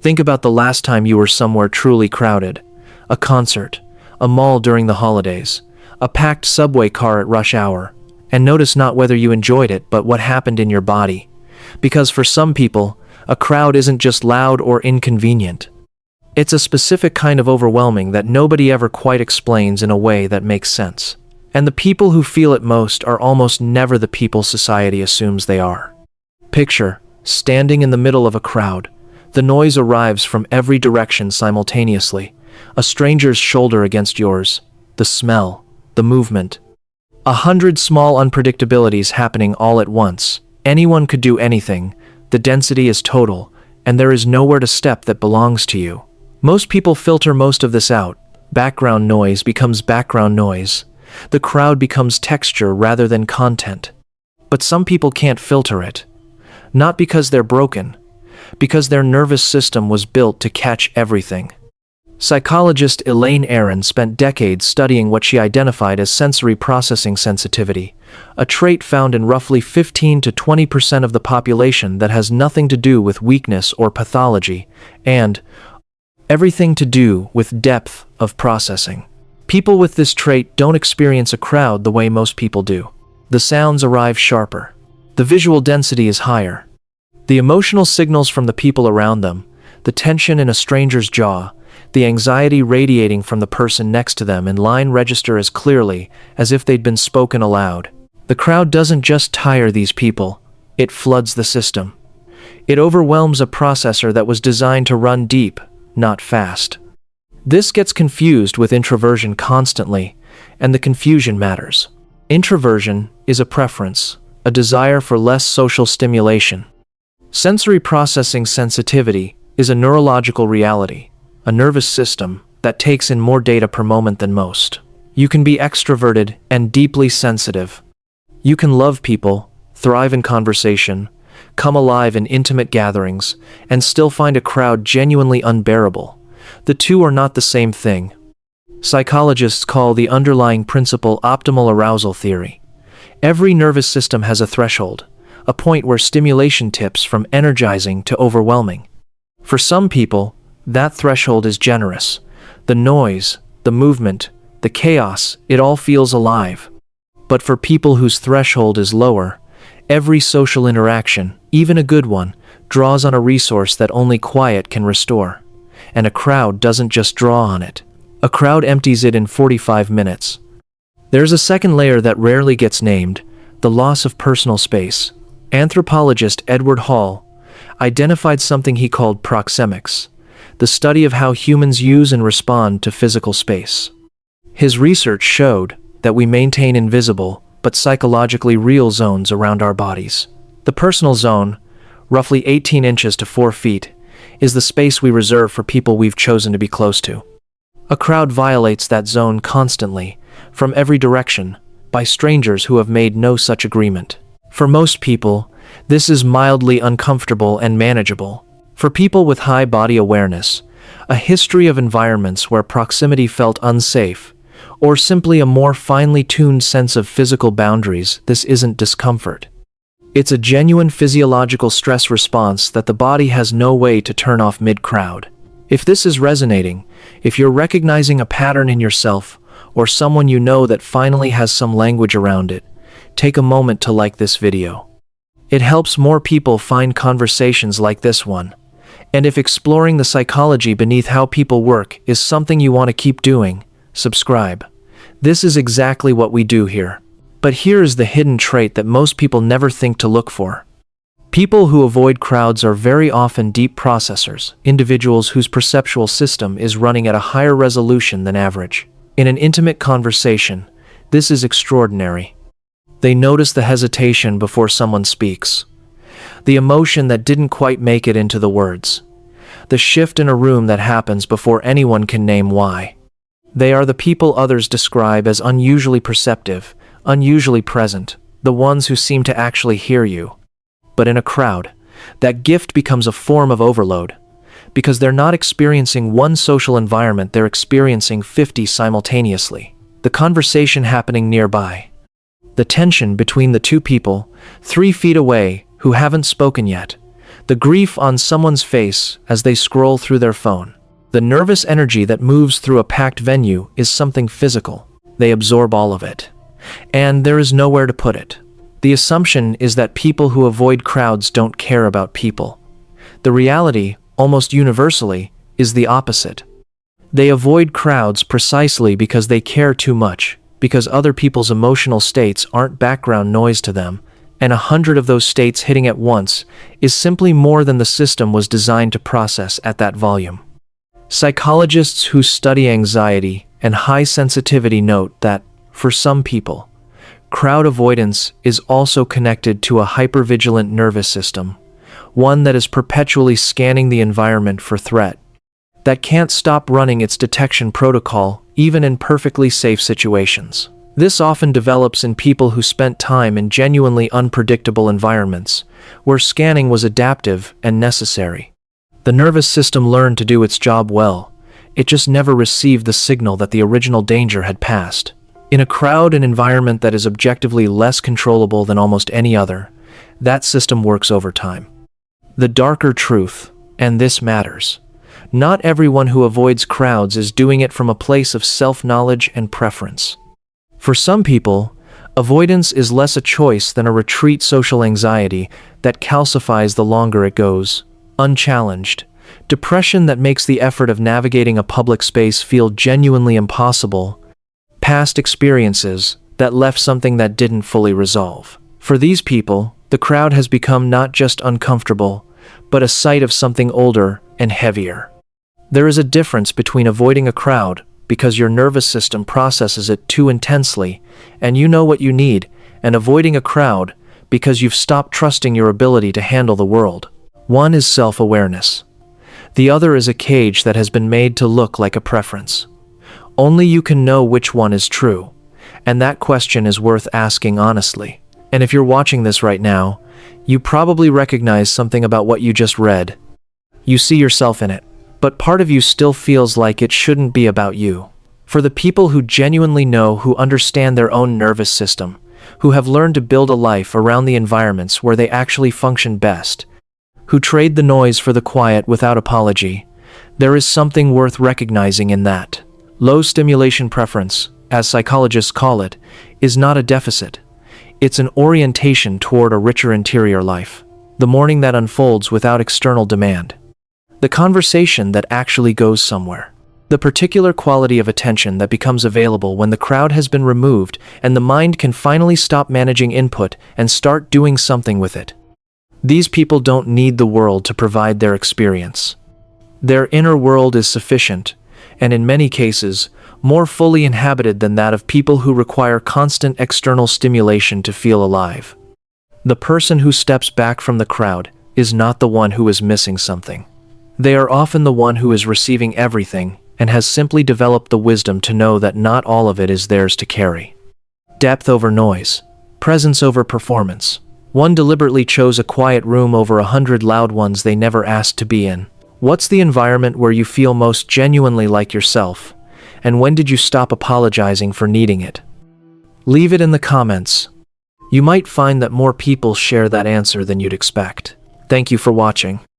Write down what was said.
Think about the last time you were somewhere truly crowded. A concert, a mall during the holidays, a packed subway car at rush hour. And notice not whether you enjoyed it, but what happened in your body. Because for some people, a crowd isn't just loud or inconvenient. It's a specific kind of overwhelming that nobody ever quite explains in a way that makes sense. And the people who feel it most are almost never the people society assumes they are. Picture, standing in the middle of a crowd. The noise arrives from every direction simultaneously. A stranger's shoulder against yours. The smell. The movement. 100 small unpredictabilities happening all at once. Anyone could do anything. The density is total, and there is nowhere to step that belongs to you. Most people filter most of this out. Background noise becomes background noise. The crowd becomes texture rather than content. But some people can't filter it. Not because they're broken, because their nervous system was built to catch everything. Psychologist Elaine Aron spent decades studying what she identified as sensory processing sensitivity, a trait found in roughly 15 to 20% of the population that has nothing to do with weakness or pathology, and everything to do with depth of processing. People with this trait don't experience a crowd the way most people do. The sounds arrive sharper. The visual density is higher. The emotional signals from the people around them, the tension in a stranger's jaw, the anxiety radiating from the person next to them in line register as clearly as if they'd been spoken aloud. The crowd doesn't just tire these people, it floods the system. It overwhelms a processor that was designed to run deep, not fast. This gets confused with introversion constantly, and the confusion matters. Introversion is a preference, a desire for less social stimulation. Sensory processing sensitivity is a neurological reality, a nervous system that takes in more data per moment than most. You can be extroverted and deeply sensitive. You can love people, thrive in conversation, come alive in intimate gatherings, and still find a crowd genuinely unbearable. The two are not the same thing. Psychologists call the underlying principle optimal arousal theory. Every nervous system has a threshold, a point where stimulation tips from energizing to overwhelming. For some people, that threshold is generous. The noise, the movement, the chaos, it all feels alive. But for people whose threshold is lower, every social interaction, even a good one, draws on a resource that only quiet can restore. And a crowd doesn't just draw on it. A crowd empties it in 45 minutes. There's a second layer that rarely gets named, the loss of personal space. Anthropologist Edward Hall identified something he called proxemics, the study of how humans use and respond to physical space. His research showed that we maintain invisible but psychologically real zones around our bodies. The personal zone, roughly 18 inches to 4 feet, is the space we reserve for people we've chosen to be close to. A crowd violates that zone constantly, from every direction, by strangers who have made no such agreement. For most people, this is mildly uncomfortable and manageable. For people with high body awareness, a history of environments where proximity felt unsafe, or simply a more finely tuned sense of physical boundaries, this isn't discomfort. It's a genuine physiological stress response that the body has no way to turn off mid-crowd. If this is resonating, if you're recognizing a pattern in yourself, or someone you know that finally has some language around it, take a moment to like this video. It helps more people find conversations like this one. And if exploring the psychology beneath how people work is something you want to keep doing, subscribe. This is exactly what we do here. But here is the hidden trait that most people never think to look for. People who avoid crowds are very often deep processors, individuals whose perceptual system is running at a higher resolution than average. In an intimate conversation, this is extraordinary. They notice the hesitation before someone speaks, the emotion that didn't quite make it into the words, the shift in a room that happens before anyone can name why. They are the people others describe as unusually perceptive, unusually present, the ones who seem to actually hear you. But in a crowd, that gift becomes a form of overload, because they're not experiencing one social environment, they're experiencing 50 simultaneously. The conversation happening nearby, the tension between the two people 3 feet away who haven't spoken yet, the grief on someone's face as they scroll through their phone. The nervous energy that moves through a packed venue is something physical. They absorb all of it. And there is nowhere to put it. The assumption is that people who avoid crowds don't care about people. The reality, almost universally, is the opposite. They avoid crowds precisely because they care too much, because other people's emotional states aren't background noise to them, and 100 of those states hitting at once is simply more than the system was designed to process at that volume. Psychologists who study anxiety and high sensitivity note that, for some people, crowd avoidance is also connected to a hypervigilant nervous system, one that is perpetually scanning the environment for threat, that can't stop running its detection protocol even in perfectly safe situations. This often develops in people who spent time in genuinely unpredictable environments, where scanning was adaptive and necessary. The nervous system learned to do its job well. It just never received the signal that the original danger had passed. In a crowd and environment that is objectively less controllable than almost any other, that system works overtime. The darker truth, and this matters, not everyone who avoids crowds is doing it from a place of self-knowledge and preference. For some people, avoidance is less a choice than a retreat social anxiety that calcifies the longer it goes, unchallenged, depression that makes the effort of navigating a public space feel genuinely impossible, past experiences that left something that didn't fully resolve. For these people, the crowd has become not just uncomfortable, but a sight of something older and heavier. There is a difference between avoiding a crowd because your nervous system processes it too intensely and you know what you need, and avoiding a crowd because you've stopped trusting your ability to handle the world. One is self-awareness. The other is a cage that has been made to look like a preference. Only you can know which one is true, and that question is worth asking honestly. And if you're watching this right now, you probably recognize something about what you just read. You see yourself in it, but part of you still feels like it shouldn't be about you. For the people who genuinely know, who understand their own nervous system, who have learned to build a life around the environments where they actually function best, who trade the noise for the quiet without apology, there is something worth recognizing in that. Low stimulation preference, as psychologists call it, is not a deficit. It's an orientation toward a richer interior life. The morning that unfolds without external demand. The conversation that actually goes somewhere. The particular quality of attention that becomes available when the crowd has been removed and the mind can finally stop managing input and start doing something with it. These people don't need the world to provide their experience. Their inner world is sufficient, and in many cases, more fully inhabited than that of people who require constant external stimulation to feel alive. The person who steps back from the crowd is not the one who is missing something. They are often the one who is receiving everything and has simply developed the wisdom to know that not all of it is theirs to carry. Depth over noise, presence over performance. One deliberately chose a quiet room over 100 loud ones they never asked to be in. What's the environment where you feel most genuinely like yourself? And when did you stop apologizing for needing it? Leave it in the comments. You might find that more people share that answer than you'd expect. Thank you for watching.